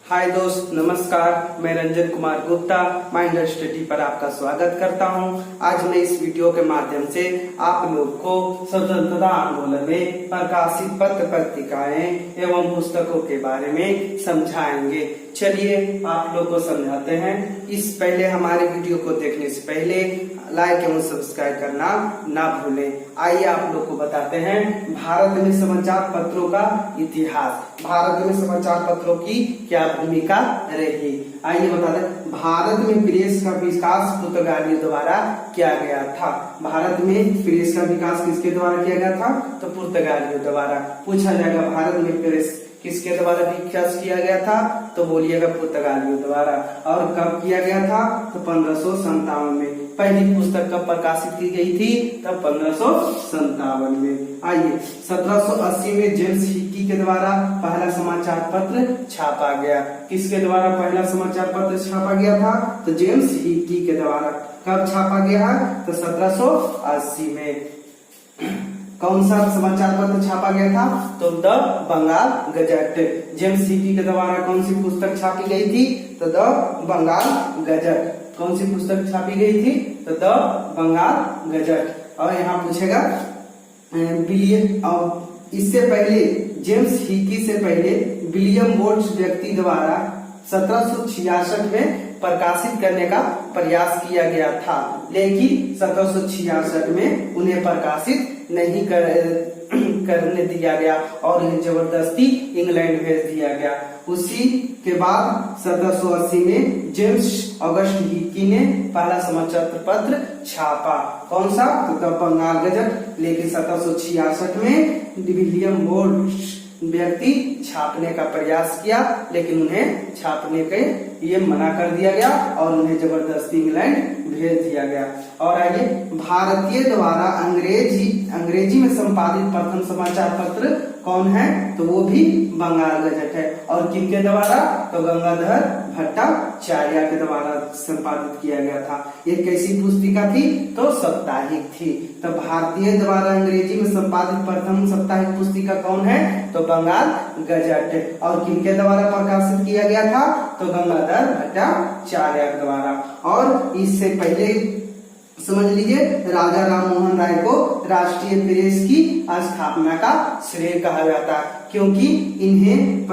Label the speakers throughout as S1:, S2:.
S1: हाय दोस्त, नमस्कार। मैं रंजन कुमार गुप्ता माइंड स्टडी पर आपका स्वागत करता हूं। आज मैं इस वीडियो के माध्यम से आप लोग को स्वतंत्रता आंदोलन में प्रकाशित पत्र पत्रिकाएं एवं पुस्तकों के बारे में समझाएंगे। चलिए आप लोग को समझाते हैं। इस पहले हमारे वीडियो को देखने से पहले लाइक एवं सब्सक्राइब करना ना भूलें। आइए आप लोग को बताते हैं भारत में समाचार पत्रों का इतिहास। भारत में समाचार पत्रों की क्या भूमिका रही, आइए बताते हैं। भारत में प्रेस का विकास पुर्तगालियों द्वारा किया गया था। भारत में प्रेस का विकास किसके द्वारा किया गया था? तो पुर्तगालियों द्वारा। पूछा जाएगा भारत में प्रेस किसके द्वारा विकास किया गया था? तो बोलिएगा पुर्तगालियों द्वारा। और कब किया गया था? तो 1557 में। पहली पुस्तक कब प्रकाशित की गई थी? तब 1557 में। आइए 1780 में जेम्स हिकी के द्वारा पहला समाचार पत्र छापा गया। किसके द्वारा पहला समाचार पत्र छापा गया था? तो जेम्स हिकी के द्वारा। कब छापा गया? तो 1780 में। कौन सा समाचार पत्र छापा गया था? तो the Bengal Gazette. James Hicky के द्वारा कौन सी पुस्तक छापी गई थी? तो द बंगाल गजट। कौन सी पुस्तक छापी गई थी? तो द बंगाल गजट। और यहाँ पूछेगा इससे पहले जेम्स हिकी से पहले विलियम बोर्ड्स व्यक्ति द्वारा 1766 में प्रकाशित करने का प्रयास किया गया था, लेकिन 1766 में उन्हें प्रकाशित नहीं करने दिया गया और उन्हें जबरदस्ती इंग्लैंड भेज दिया गया। उसी के बाद 1780 में जेम्स ऑगस्ट हिकी ने पहला समाचार पत्र छापा। कौन सा? तो बंगाल गजट। लेकिन 1766 में विलियम बोर्ड्स व्यक्ति छापने का प्रयास किया, लेकिन उन्हें छापने के ये मना कर दिया गया और उन्हें जबरदस्ती इंग्लैंड भेज दिया गया। और आइए भारतीय द्वारा अंग्रेजी में संपादित प्रथम समाचार पत्र कौन है? तो वो भी बंगाल गजट है। और किनके द्वारा? तो गंगाधर भट्टाचार्य के द्वारा संपादित किया गया था। ये कैसी पुस्तिका थी? तो साप्ताहिक थी। तो भारतीय द्वारा अंग्रेजी में संपादित प्रथम साप्ताहिक पुस्तिका कौन है? तो बंगाल गजट। और किनके द्वारा प्रकाशित किया गया था? तो गंगाधर भट्टाचार्य के द्वारा। और इससे पहले समझ लीजिए राजा राम मोहन राय को राष्ट्रीय प्रेस की स्थापना का श्रेय कहा जाता है, क्योंकि इन्हें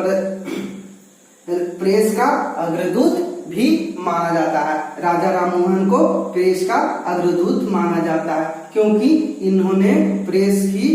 S1: प्रेस का अग्रदूत भी माना जाता है। राजा राम मोहन को प्रेस का अग्रदूत माना जाता है, क्योंकि इन्होंने प्रेस की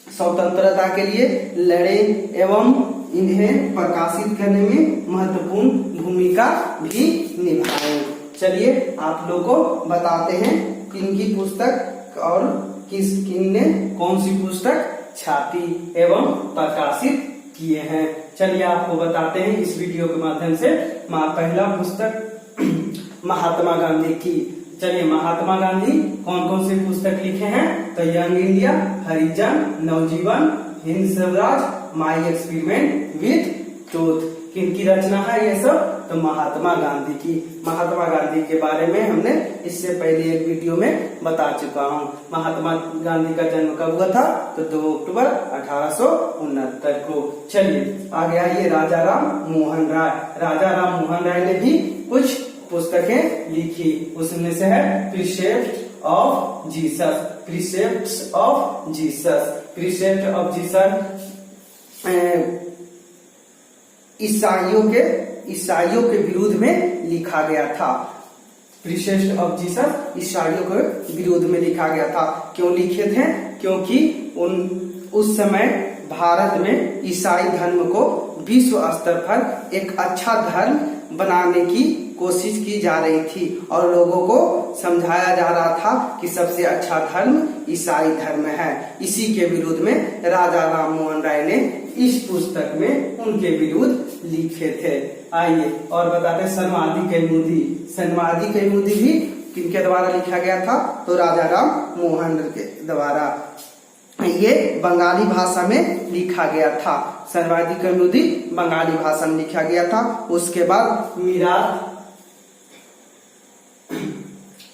S1: स्वतंत्रता के लिए लड़े एवं इन्हें प्रकाशित करने में महत्वपूर्ण भूमिका भी निभाई। चलिए आप लोग को बताते हैं किनकी पुस्तक और किन ने कौन सी पुस्तक छापी एवं प्रकाशित किए हैं। चलिए आपको बताते हैं इस वीडियो के माध्यम से। पहला पुस्तक महात्मा गांधी की। चलिए महात्मा गांधी कौन कौन सी पुस्तक लिखे हैं? तो Young India, Harijan, Navjivan, Hind Swaraj, my experiment with truth. किनकी रचना है ये सब? तो महात्मा गांधी की। महात्मा गांधी के बारे में हमने इससे पहले एक वीडियो में बता चुका हूँ। महात्मा गांधी का जन्म कब हुआ था? तो 2 अक्टूबर 1869 को। चलिए आगे आइए राजा राम मोहन राय। राजा राम मोहन राय ने भी कुछ पुस्तकें लिखी। उसमें से है precept of Jesus. Precept of Jesus. Precept of Jesus ईसाइयों के विरुद्ध में लिखा गया था। प्रीसेप्ट ऑफ जीसस ईसाइयों के विरुद्ध में लिखा गया था। क्यों लिखे थे? क्योंकि उस समय भारत में ईसाई धर्म को विश्व स्तर पर एक अच्छा धर्म बनाने की कोशिश की जा रही थी और लोगों को समझाया जा रहा था कि सबसे अच्छा धर्म ईसाई धर्म है। इसी के विरुद्ध में राजा राम मोहन राय ने इस पुस्तक में उनके विरुद्ध लिखे थे। आइए और बताते हैं सर्वाधिक कैमुदी। सर्वाधिक कैमुदी भी किनके द्वारा लिखा गया था? तो राजा राम मोहन के द्वारा। ये बंगाली भाषा में लिखा गया था। सर्वाधिक कैमुदी बंगाली भाषा में लिखा गया था। उसके बाद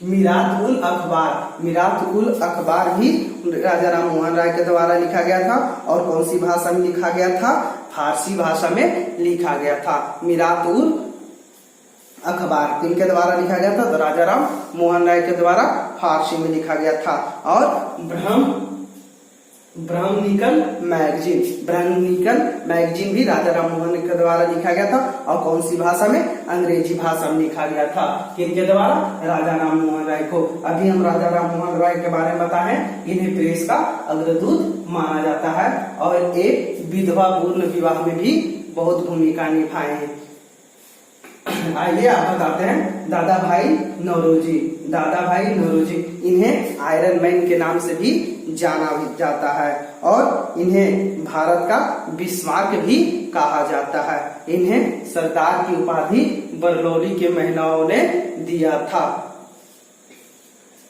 S1: मीरात उल अखबार, मीरात उल अखबार भी राजा राम मोहन राय के द्वारा लिखा गया था। और कौन सी भाषा में लिखा गया था? फारसी भाषा में लिखा गया था। मीरात उल अखबार किनके द्वारा लिखा गया था? तो राजा राम मोहन राय के द्वारा फारसी में लिखा गया था। और ब्रह्मनिकल मैगजीन, ब्रह्मनिकल मैगजीन भी राजा राम मोहन के द्वारा लिखा गया था। और कौन सी भाषा में? अंग्रेजी भाषा में लिखा गया था। किनके द्वारा? राजा राम मोहन राय को। अभी हम राजा राम मोहन राय के बारे में बताएं, इन्हें प्रेस का अग्रदूत माना जाता है और एक विधवा पूर्ण विवाह में भी बहुत भूमिका निभाए हैं। आइए आप बताते हैं दादा भाई नौरोजी। दादा भाई नौरोजी, इन्हें आयरन मैन के नाम से भी जाना जाता है और इन्हें भारत का बिस्मार्क भी कहा जाता है। इन्हें सरदार की उपाधि बरलौली के महिलाओं ने दिया था।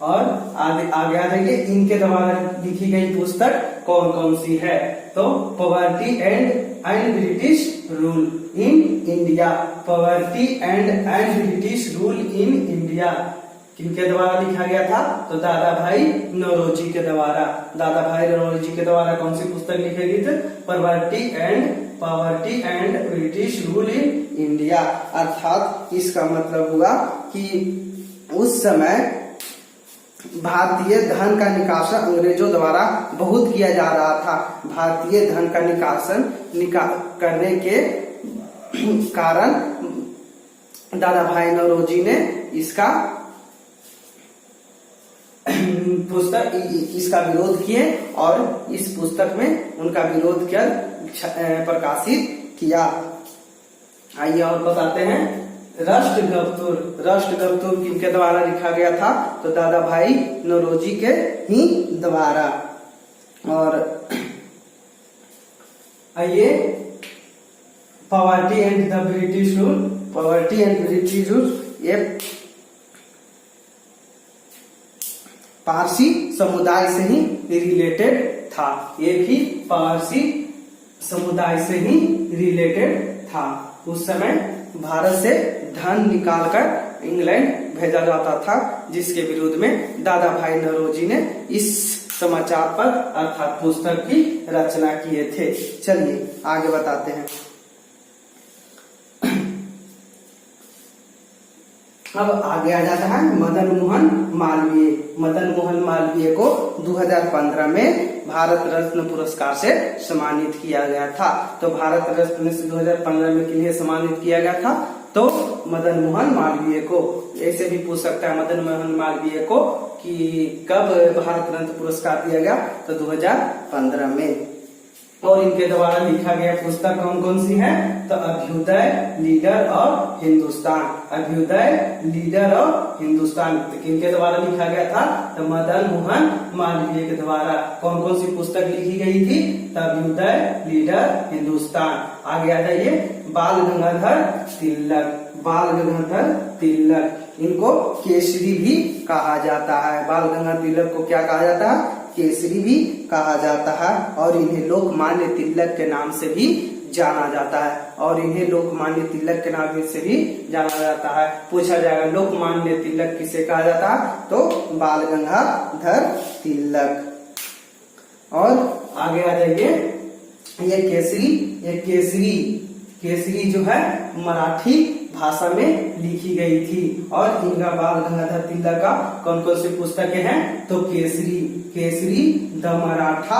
S1: और आगे आ जाइए, इनके द्वारा लिखी गई पुस्तक कौन कौन सी है? तो poverty and British rule in India, poverty and British rule in India किनके द्वारा लिखा गया था? तो दादा भाई नौरोजी के द्वारा। दादा भाई नौरोजी के द्वारा कौन सी पुस्तक लिखी गई थी? Poverty and British rule in India. अर्थात इसका मतलब हुआ कि उस समय भारतीय धन का निकासन अंग्रेजों द्वारा बहुत किया जा रहा था। भारतीय धन का निकासन करने के कारण दादा भाई नौरोजी ने इसका इसका विरोध किए और इस पुस्तक में उनका विरोध कर प्रकाशित किया। आइए और बताते हैं राष्ट्रगप्तुर किनके द्वारा लिखा गया था? तो दादा भाई नौरोजी के ही द्वारा। और आइए poverty and the British rule, poverty and British rule ये पारसी समुदाय से ही रिलेटेड था। ये भी पारसी समुदाय से ही रिलेटेड था। उस समय भारत से धन निकालकर इंग्लैंड भेजा जाता था, जिसके विरोध में दादा भाई नौरोजी ने इस समाचार पर अर्थात पुस्तक की रचना किए थे। चलिए आगे बताते हैं। अब आगे आ जाता है मदन मोहन मालवीय। मदन मोहन मालवीय को 2015 में भारत रत्न पुरस्कार से सम्मानित किया गया था। तो भारत रत्न से 2015 में किन्हें सम्मानित किया गया था? तो मदन मोहन मालवीय को। ऐसे भी पूछ सकता है मदन मोहन मालवीय को कि कब भारत रत्न पुरस्कार दिया गया? तो 2015 में। और इनके द्वारा लिखा गया पुस्तक कौन कौन सी है? तो अभ्युदय, लीडर और हिंदुस्तान। अभ्युदय, लीडर और हिंदुस्तान किनके द्वारा लिखा गया था? तो मदन मोहन मालवीय के द्वारा। कौन कौन सी पुस्तक लिखी गई थी? तो अभ्युदय, लीडर, हिंदुस्तान। आगे आ जाइए बाल गंगाधर तिलक। बाल गंगाधर तिलक, इनको केसरी भी कहा जाता है। बाल गंगाधर तिलक को क्या कहा जाता है? केसरी भी कहा जाता है। और इन्हें लोकमान्य तिलक के नाम से भी जाना जाता है। और इन्हें लोकमान्य तिलक के नाम से भी जाना जाता है। पूछा जाएगा लोकमान्य तिलक किसे कहा जाता है? तो बाल गंगाधर तिलक। और आगे आ जाइए, ये केसरी जो है मराठी भाषा में लिखी गई थी। और इनका बाल गंगाधर तिलक का कौन कौन सी पुस्तकें हैं? तो केसरी, द मराठा,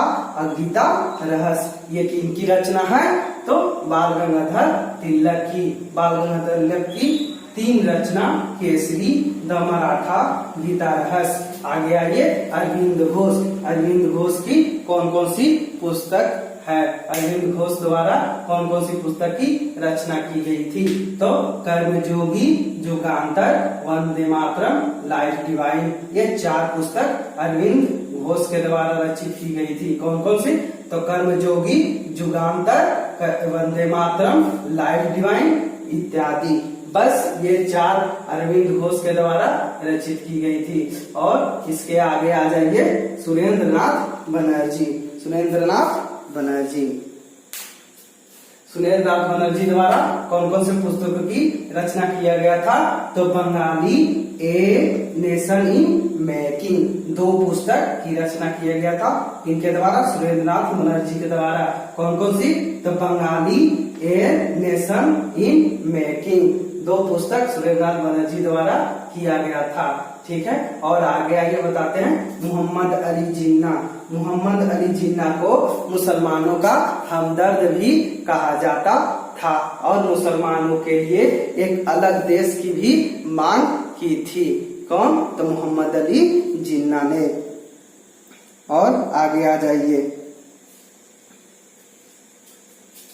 S1: गीता रहस्य, ये इनकी रचना है। तो बाल गंगाधर तिलक की, बाल गंगाधर तिलक की 3 रचना, केसरी, द मराठा, गीता रहस्य। आगे आइए अरविंद घोष की कौन कौन सी पुस्तक है? अरविंद घोष द्वारा कौन कौन सी पुस्तक की रचना की गई थी? तो कर्मयोगी, युगांतर, वंदे मातरम, लाइफ डिवाइन, ये 4 पुस्तक अरविंद घोष के द्वारा रचित की गई थी। कौन कौन सी? तो कर्मयोगी, युगांतर, वंदे मातरम, लाइफ डिवाइन इत्यादि। बस ये 4 अरविंद घोष के द्वारा रचित की गई थी। और इसके आगे आ जाइए सुरेंद्रनाथ बनर्जी। सुरेंद्रनाथ बनर्जी द्वारा कौन कौन से पुस्तकों की रचना किया गया था? तो Bengali a nation in making, 2 पुस्तक की रचना किया गया था। इनके द्वारा, सुरेंद्रनाथ बनर्जी के द्वारा। कौन कौन सी? तो Bengali a nation in making, 2 पुस्तक सुरेंद्रनाथ बनर्जी द्वारा किया गया था। ठीक है, और आगे आइए बताते हैं मोहम्मद अली जिन्ना। मोहम्मद अली जिन्ना को मुसलमानों का हमदर्द भी कहा जाता था और मुसलमानों के लिए एक अलग देश की भी मांग की थी। कौन? तो मोहम्मद अली जिन्ना ने। और आगे आ जाइए,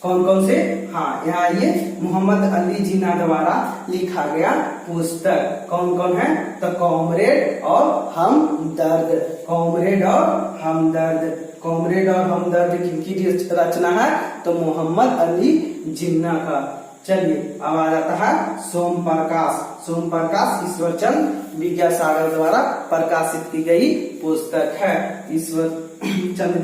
S1: कौन कौन से? हाँ, यहाँ ये मोहम्मद अली जिन्ना द्वारा लिखा गया पुस्तक कौन कौन है? तो कॉमरेड और हमदर्द। कॉमरेड और हमदर्द। कॉमरेड और हमदर्द किनकी रचना है? तो मोहम्मद अली जिन्ना का। चलिए, अब आ जाता है सोम प्रकाश। सोम प्रकाश ईश्वरचंद विद्यासागर द्वारा प्रकाशित की गई पुस्तक है। ईश्वर चंद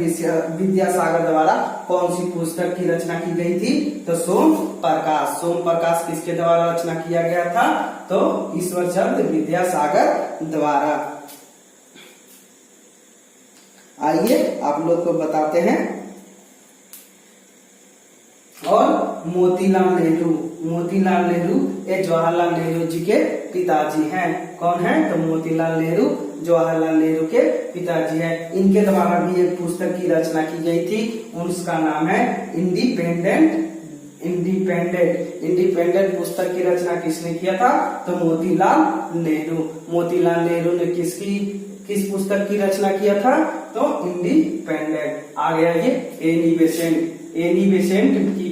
S1: विद्यासागर द्वारा कौन सी पुस्तक की रचना की गई थी? तो सोम प्रकाश। सोम प्रकाश किसके द्वारा रचना किया गया था? तो ईश्वर चंद विद्यासागर द्वारा। आइए आप लोग को बताते हैं। और मोतीलाल नेहरू। मोतीलाल नेहरू ये जवाहरलाल नेहरू जी के पिताजी हैं। कौन है? तो मोतीलाल नेहरू जवाहरलाल नेहरू के पिताजी हैं। इनके द्वारा भी एक पुस्तक की रचना की गई थी, उसका नाम है इंडिपेंडेंट। इंडिपेंडेंट पुस्तक की रचना किसने किया था? तो मोतीलाल नेहरू। मोतीलाल नेहरू ने किस पुस्तक की रचना किया था? तो इंडिपेंडेंट। आगे आइए, एनी बेसेंट। एनी बेसेंट की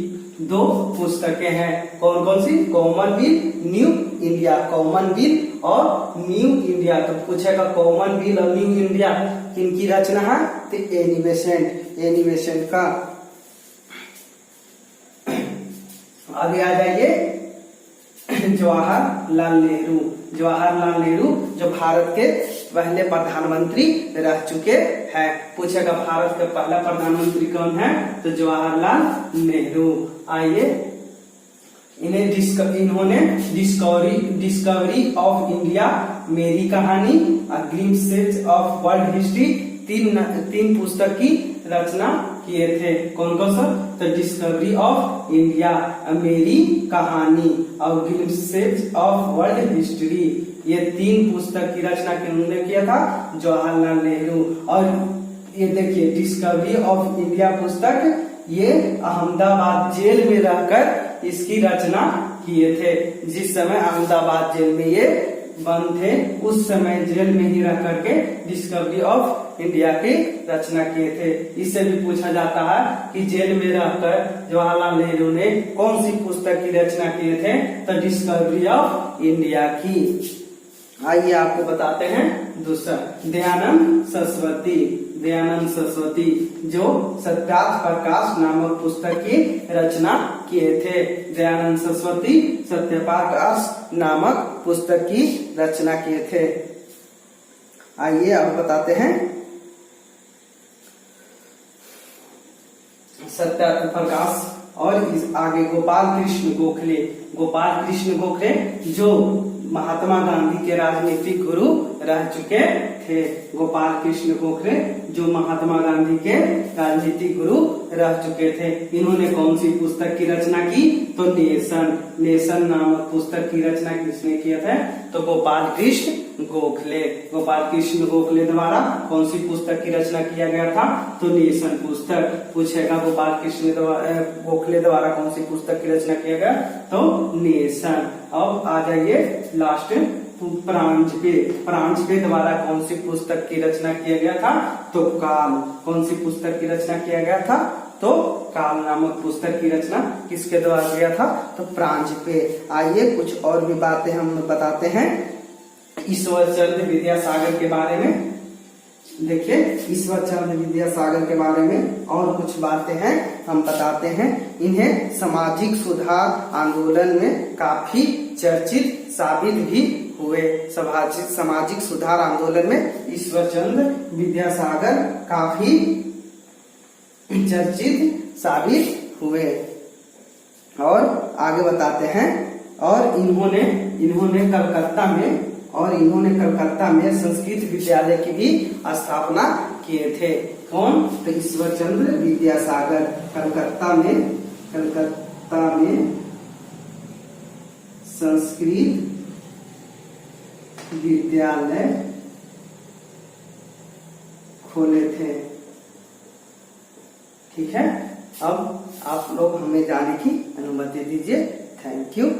S1: 2 पुस्तकें हैं। कौन कौन सी? Commonwealth New India. कॉमनवेल्थ और न्यू इंडिया। तो पूछेगा कॉमनवेल्थ और न्यू इंडिया किनकी रचना है? तो एनी बेसेंट। एनी बेसेंट का। आगे आ जाइए, जवाहरलाल नेहरू। जवाहरलाल नेहरू जो भारत के पहले प्रधानमंत्री रह चुके हैं। पूछेगा भारत के पहला प्रधानमंत्री कौन है? तो जवाहरलाल नेहरू। आइए, इन्होंने डिस्कवरी ऑफ इंडिया, मेरी कहानी, ग्लिम्प्सेस ऑफ वर्ल्ड हिस्ट्री, 3 पुस्तक की रचना किए थे। कौन कौन सा? तो डिस्कवरी ऑफ इंडिया, मेरी कहानी और ग्लिम्प्सेस ऑफ वर्ल्ड हिस्ट्री, ये 3 पुस्तक की रचना किन्होंने किया था? जवाहरलाल नेहरू। और ये देखिए, डिस्कवरी ऑफ इंडिया पुस्तक ये अहमदाबाद जेल में रहकर इसकी रचना किए थे। जिस समय अहमदाबाद जेल में ये बंद थे, उस समय जेल में ही रह करके डिस्कवरी ऑफ इंडिया की रचना किए थे। इससे भी पूछा जाता है कि जेल में रहकर जवाहरलाल नेहरू ने कौन सी पुस्तक की रचना किए थे? तो डिस्कवरी ऑफ इंडिया की। आइए आपको बताते हैं दूसरा, दयानंद सरस्वती। दयानंद सरस्वती जो सत्यार्थ प्रकाश नामक पुस्तक की रचना किए थे। दयानंद सरस्वती सत्य प्रकाश नामक पुस्तक की रचना किए थे। आइए अब बताते हैं सत्यार्थ प्रकाश और इस आगे गोपाल कृष्ण गोखले। गोपाल कृष्ण गोखले जो महात्मा गांधी के राजनीतिक गुरु रह चुके थे। गोपाल कृष्ण गोखले जो महात्मा गांधी के राजनीतिक गुरु रह चुके थे। इन्होंने कौन सी पुस्तक की रचना की? तो नेशन। नेशन नामक पुस्तक की रचना किसने किया था? तो गोपाल कृष्ण गोखले। गोपाल कृष्ण गोखले द्वारा कौन सी पुस्तक की रचना किया गया था? तो नेशन पुस्तक। पूछेगा गोपाल कृष्ण गोखले द्वारा कौन सी पुस्तक की रचना किया गया? तो नेशन। अब आ जाइए लास्ट, प्रांजपे। प्रांजपे द्वारा कौन सी पुस्तक की रचना किया गया था? तो काल। कौन सी पुस्तक की रचना किया गया था? तो काल नामक पुस्तक की रचना किसके द्वारा किया था? तो प्रांजपे। आइए कुछ और भी बातें हम बताते हैं ईश्वर चंद्र विद्यासागर के बारे में। देखिए, ईश्वर चंद्र विद्यासागर के बारे में और कुछ बातें हैं हम बताते हैं। इन्हें सामाजिक सुधार आंदोलन में काफी चर्चित साबित भी हुए। सामाजिक सुधार आंदोलन में ईश्वर चंद्र विद्यासागर काफी चर्चित साबित हुए। और आगे बताते हैं। और इन्होंने कलकत्ता में संस्कृत विद्यालय की भी स्थापना किए थे। कौन? तो ईश्वर चंद्र विद्यासागर कलकत्ता में संस्कृत विद्यालय खोले थे। ठीक है, अब आप लोग हमें जाने की अनुमति दीजिए। Thank you.